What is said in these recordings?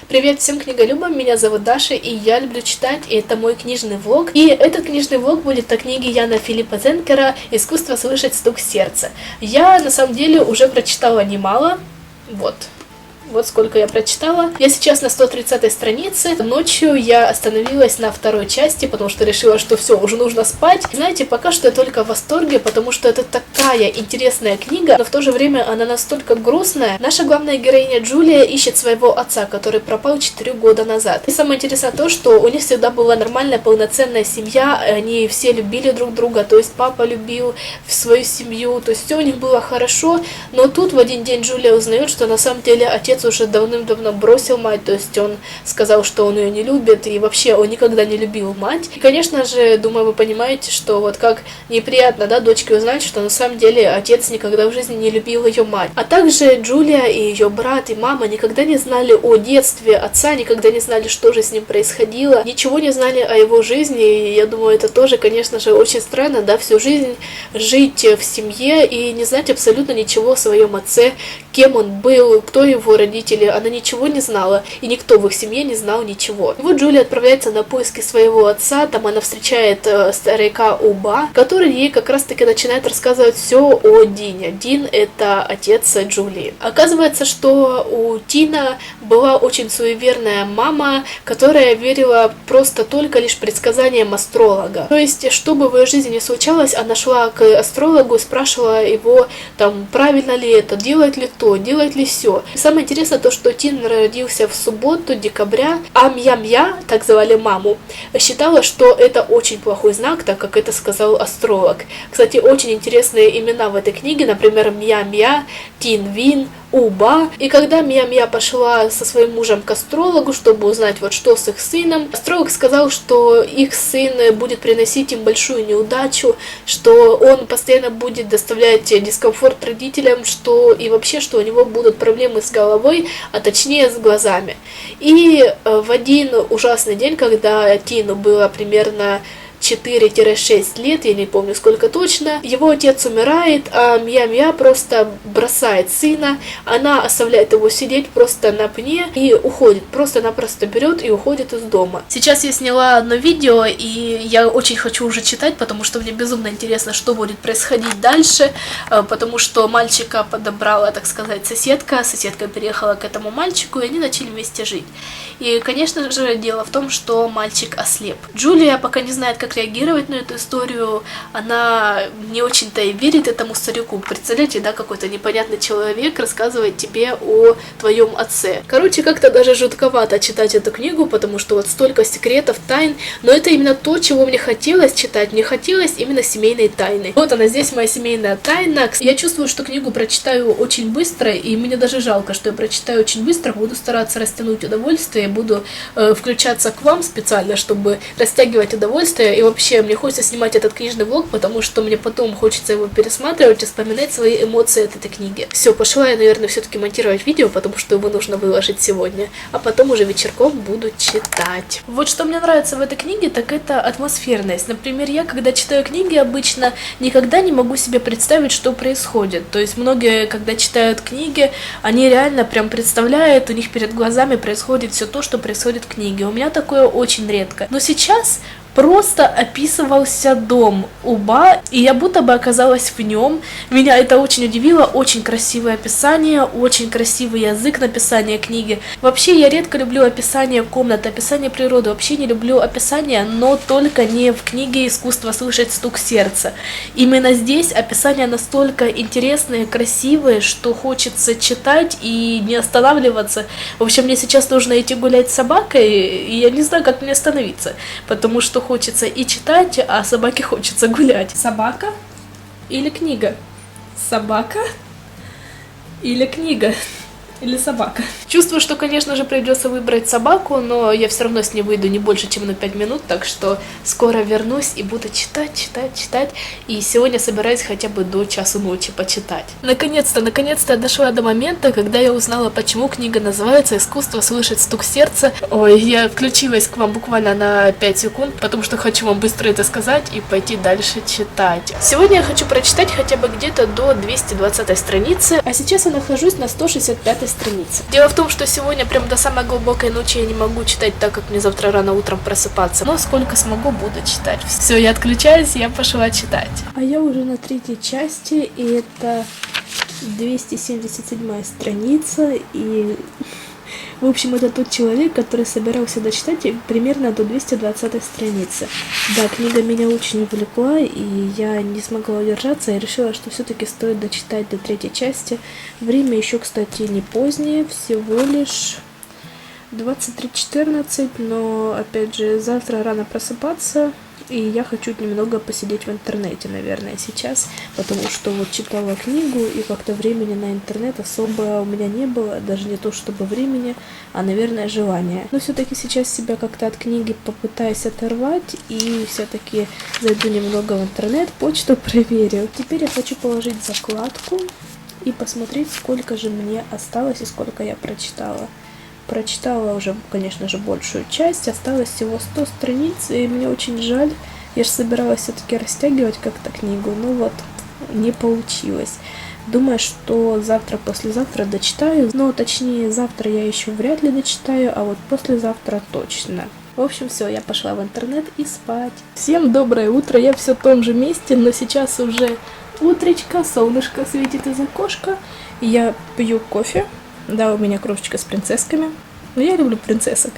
Привет всем книголюбам, меня зовут Даша, и я люблю читать, и это мой книжный влог. И этот книжный влог будет о книге Яна Филиппа Зенкера «Искусство слышать стук сердца». Я, на самом деле, уже прочитала немало, вот сколько я прочитала. Я сейчас на 130 странице. Ночью я остановилась на второй части, потому что решила, что все, уже нужно спать. Знаете, пока что я только в восторге, потому что это такая интересная книга, но в то же время она настолько грустная. Наша главная героиня Джулия ищет своего отца, который пропал 4 года назад. И самое интересное то, что у них всегда была нормальная, полноценная семья, они все любили друг друга, то есть папа любил свою семью, то есть все у них было хорошо, но тут в один день Джулия узнает, что на самом деле отец уже давным-давно бросил мать, то есть он сказал, что он ее не любит, и вообще он никогда не любил мать. И, конечно же, думаю, вы понимаете, что вот как неприятно, да, дочке узнать, что на самом деле отец никогда в жизни не любил ее мать. А также Джулия и ее брат и мама никогда не знали о детстве отца, никогда не знали, что же с ним происходило, ничего не знали о его жизни, и я думаю, это тоже, конечно же, очень странно, да, всю жизнь жить в семье и не знать абсолютно ничего о своем отце, кем он был, кто его родители, она ничего не знала, и никто в их семье не знал ничего. И вот Джулия отправляется на поиски своего отца, там она встречает старика Уба, который ей как раз-таки начинает рассказывать все о Дине. Дин — это отец Джулии. Оказывается, что у Дина была очень суеверная мама, которая верила просто только лишь предсказаниям астролога. То есть, что бы в ее жизни ни случалось, она шла к астрологу и спрашивала его, там, правильно ли это, делает ли то, делает ли все. И самое интересное то, что Тин родился в субботу, декабря, а Мья-Мья, так звали маму, считала, что это очень плохой знак, так как это сказал астролог. Кстати, очень интересные имена в этой книге, например, Мья-Мья, Тин-Вин, Уба. И когда Мья-Мья пошла со своим мужем к астрологу, чтобы узнать, вот что с их сыном, астролог сказал, что их сын будет приносить им большую неудачу, что он постоянно будет доставлять дискомфорт родителям, что и вообще, что у него будут проблемы с головой, а точнее с глазами. И в один ужасный день, когда Тину было примерно 4-6 лет, я не помню сколько точно, его отец умирает, а Мья-Мья просто бросает сына, она оставляет его сидеть просто на пне и уходит, просто-напросто берет и уходит из дома. Сейчас я сняла одно видео, и я очень хочу уже читать, потому что мне безумно интересно, что будет происходить дальше, потому что мальчика подобрала, так сказать, соседка переехала к этому мальчику, и они начали вместе жить. И, конечно же, дело в том, что мальчик ослеп. Джулия пока не знает, как реагировать на эту историю, она не очень-то и верит этому старику. Представляете, да, какой-то непонятный человек рассказывает тебе о твоем отце. Короче, как-то даже жутковато читать эту книгу, потому что вот столько секретов, тайн, но это именно то, чего мне хотелось читать. Мне хотелось именно семейной тайны. Вот она здесь, моя семейная тайна. Я чувствую, что книгу прочитаю очень быстро, и мне даже жалко, что я прочитаю очень быстро, буду стараться растянуть удовольствие, буду включаться к вам специально, чтобы растягивать удовольствие. И вообще, мне хочется снимать этот книжный влог, потому что мне потом хочется его пересматривать и вспоминать свои эмоции от этой книги. Все, пошла я, наверное, все-таки монтировать видео, потому что его нужно выложить сегодня, а потом уже вечерком буду читать. Вот что мне нравится в этой книге, так это атмосферность. Например, я, когда читаю книги, обычно никогда не могу себе представить, что происходит. То есть многие, когда читают книги, они реально прям представляют, у них перед глазами происходит все то, что происходит в книге. У меня такое очень редко. Но сейчас просто описывался дом Уба, и я будто бы оказалась в нем. Меня это очень удивило, очень красивое описание, очень красивый язык написания книги. Вообще, я редко люблю описание комнаты, описание природы, вообще не люблю описания, но только не в книге «Искусство слышать стук сердца». Именно здесь описания настолько интересные, красивые, что хочется читать и не останавливаться. В общем, мне сейчас нужно идти гулять с собакой, и я не знаю, как мне остановиться, потому что хочется и читать, а собаке хочется гулять. Собака или книга? Собака или книга? Или собака. Чувствую, что, конечно же, придется выбрать собаку, но я все равно с ней выйду не больше, чем на 5 минут, так что скоро вернусь и буду читать. И сегодня собираюсь хотя бы до часу ночи почитать. Наконец-то я дошла до момента, когда я узнала, почему книга называется «Искусство слышать стук сердца». Ой, я включилась к вам буквально на 5 секунд, потому что хочу вам быстро это сказать и пойти дальше читать. Сегодня я хочу прочитать хотя бы где-то до 220 страницы, а сейчас я нахожусь на 165 20 странице. Дело в том, что сегодня прям до самой глубокой ночи я не могу читать, так как мне завтра рано утром просыпаться. Но сколько смогу, буду читать. Все, я отключаюсь, я пошла читать. А я уже на 3-й части, и это 277 страница, и... В общем, это тот человек, который собирался дочитать примерно до 220 страницы. Да, книга меня очень увлекла, и я не смогла удержаться, и решила, что все-таки стоит дочитать до 3-й части. Время еще, кстати, не позднее, всего лишь 23:14, но, опять же, завтра рано просыпаться, и я хочу немного посидеть в интернете, наверное, сейчас, потому что вот читала книгу, и как-то времени на интернет особо у меня не было, даже не то чтобы времени, а, наверное, желание. Но все-таки сейчас себя как-то от книги попытаюсь оторвать, и все-таки зайду немного в интернет, почту проверю. Теперь я хочу положить закладку и посмотреть, сколько же мне осталось и сколько я прочитала. Прочитала уже, конечно же, большую часть, осталось всего 100 страниц, и мне очень жаль. Я же собиралась все-таки растягивать как-то книгу, но вот не получилось. Думаю, что завтра-послезавтра дочитаю, но точнее завтра я еще вряд ли дочитаю, а вот послезавтра точно. В общем, все, я пошла в интернет и спать. Всем доброе утро, я все в том же месте, но сейчас уже утречко, солнышко светит из окошка, я пью кофе. Да, у меня кружечка с принцессками. Но я люблю принцессок.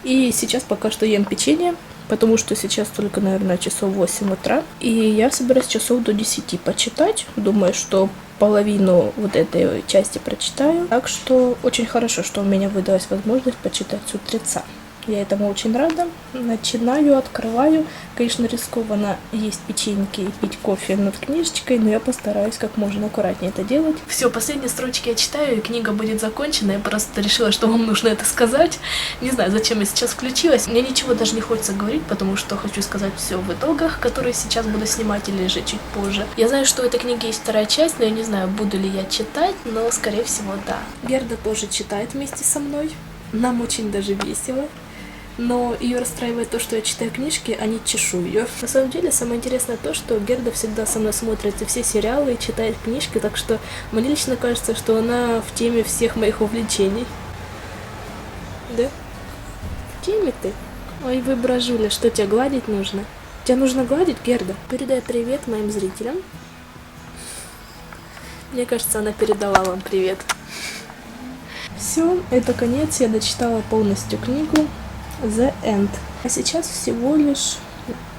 И сейчас пока что ем печенье, потому что сейчас только, наверное, часов 8 утра. И я собираюсь часов до 10 почитать. Думаю, что половину вот этой части прочитаю. Так что очень хорошо, что у меня выдалась возможность почитать с утреца. Я этому очень рада. Начинаю, открываю. Конечно, рискованно есть печеньки и пить кофе над книжечкой, но я постараюсь как можно аккуратнее это делать. Все, последние строчки я читаю, и книга будет закончена. Я просто решила, что вам нужно это сказать. Не знаю, зачем я сейчас включилась. Мне ничего даже не хочется говорить, потому что хочу сказать все в итогах, которые сейчас буду снимать или же чуть позже. Я знаю, что у этой книги есть 2-я часть, но я не знаю, буду ли я читать, но скорее всего да. Герда тоже читает вместе со мной. Нам очень даже весело. Но ее расстраивает то, что я читаю книжки, а не чешу ее. На самом деле, самое интересное то, что Герда всегда со мной смотрит все сериалы и читает книжки, так что мне лично кажется, что она в теме всех моих увлечений. Да? В теме ты? Ой, вы, бражуля, что тебе гладить нужно? Тебя нужно гладить, Герда? Передай привет моим зрителям. Мне кажется, она передала вам привет. Все, это конец, я дочитала полностью книгу. The End. А сейчас всего лишь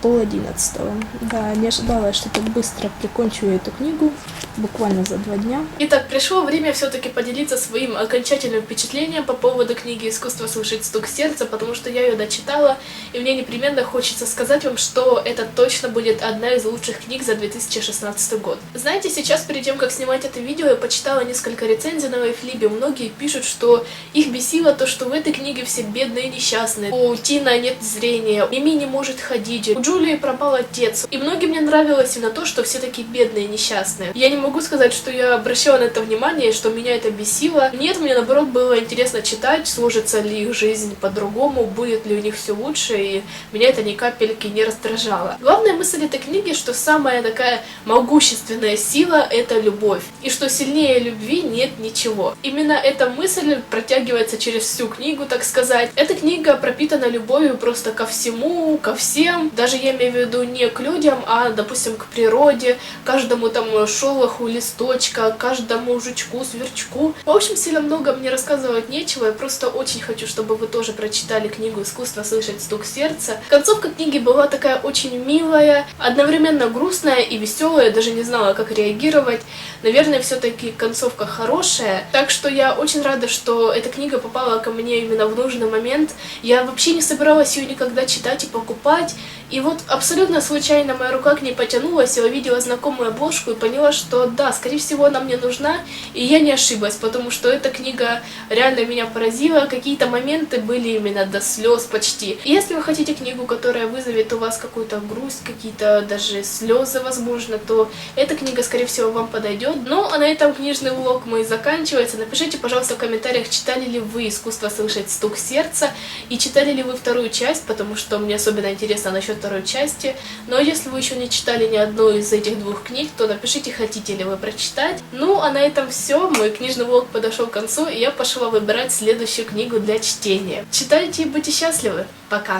10:30. Да, не ожидала, что так быстро прикончу эту книгу, буквально за 2 дня. Итак, пришло время все-таки поделиться своим окончательным впечатлением по поводу книги «Искусство слышать стук сердца», потому что я ее дочитала, и мне непременно хочется сказать вам, что это точно будет одна из лучших книг за 2016 год. Знаете, сейчас перед тем, как снимать это видео, я почитала несколько рецензий на Вейфлибе. Многие пишут, что их бесило то, что в этой книге все бедные и несчастные. У Тина нет зрения, Мими не может ходить, у Джулии пропал отец. И многим мне нравилось именно то, что все такие бедные и несчастные. Я не могу сказать, что я обращала на это внимание, что меня это бесило. Нет, мне наоборот было интересно читать, сложится ли их жизнь по-другому, будет ли у них все лучше, и меня это ни капельки не раздражало. Главная мысль этой книги, что самая такая могущественная сила — это любовь, и что сильнее любви нет ничего. Именно эта мысль протягивается через всю книгу, так сказать. Эта книга пропитана любовью просто ко всему, ко всем, даже я имею в виду не к людям, а, допустим, к природе, каждому там шолоху листочка, каждому жучку, сверчку. В общем, сильно много мне рассказывать нечего, я просто очень хочу, чтобы вы тоже прочитали книгу «Искусство слышать стук сердца». Концовка книги была такая очень милая, одновременно грустная и веселая, даже не знала, как реагировать. Наверное, все-таки концовка хорошая, так что я очень рада, что эта книга попала ко мне именно в нужный момент. Я вообще не собиралась ее никогда читать и покупать, и вот абсолютно случайно моя рука к ней потянулась, я увидела знакомую обложку и поняла, что да, скорее всего, она мне нужна, и я не ошиблась, потому что эта книга реально меня поразила, какие-то моменты были именно до слез почти. И если вы хотите книгу, которая вызовет у вас какую-то грусть, какие-то даже слезы, возможно, то эта книга, скорее всего, вам подойдет. Ну, а на этом книжный влог мой заканчивается. Напишите, пожалуйста, в комментариях, читали ли вы «Искусство слышать стук сердца» и читали ли вы 2-ю часть, потому что мне особенно интересно насчет 2-й второй части. Но если вы еще не читали ни одну из этих двух книг, то напишите, хотите ли вы прочитать. Ну, а на этом все. Мой книжный влог подошел к концу, и я пошла выбирать следующую книгу для чтения. Читайте и будьте счастливы. Пока!